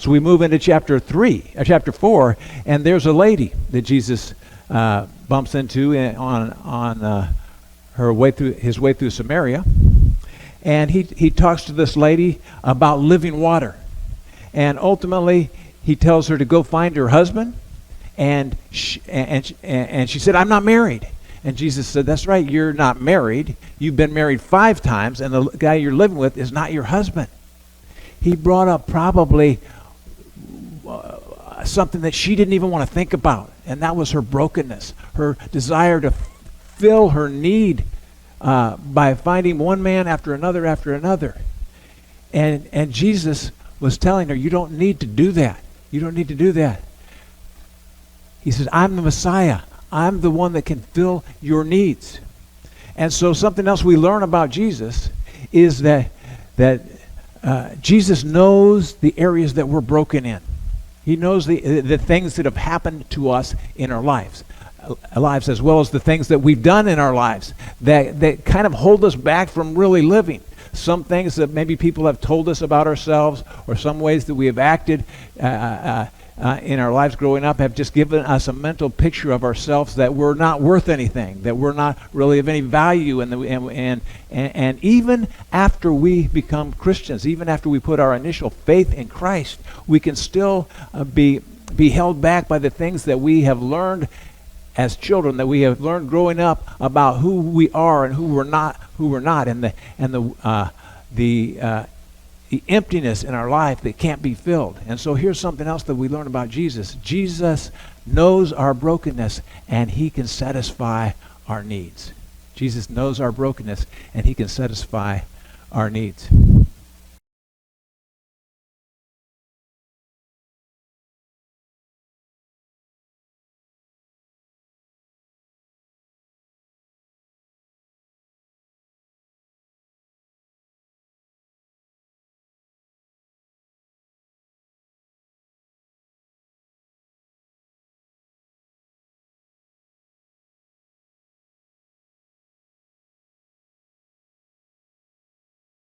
So we move into chapter 4, and there's a lady that Jesus bumps into on his way through Samaria, and he talks to this lady about living water, and ultimately he tells her to go find her husband, and she said, "I'm not married." And Jesus said, "That's right, you're not married. You've been married 5 times, and the guy you're living with is not your husband." He brought up probably something that she didn't even want to think about, and that was her brokenness, her desire to fill her need by finding one man after another after another. And Jesus was telling her, "You don't need to do that. You don't need to do that." He says, "I'm the Messiah. I'm the one that can fill your needs." And so something else we learn about Jesus is that Jesus knows the areas that we're broken in. He knows the things that have happened to us in our lives, as well as the things that we've done in our lives that kind of hold us back from really living. Some things that maybe people have told us about ourselves, or some ways that we have acted in our lives growing up, have just given us a mental picture of ourselves that we're not worth anything, that we're not really of any value. And even after we become Christians, even after we put our initial faith in Christ, we can still be held back by the things that we have learned as children, that we have learned growing up about who we are and who we're not, and the emptiness in our life that can't be filled. And so here's something else that we learn about Jesus. Jesus knows our brokenness, and he can satisfy our needs. Jesus knows our brokenness, and he can satisfy our needs.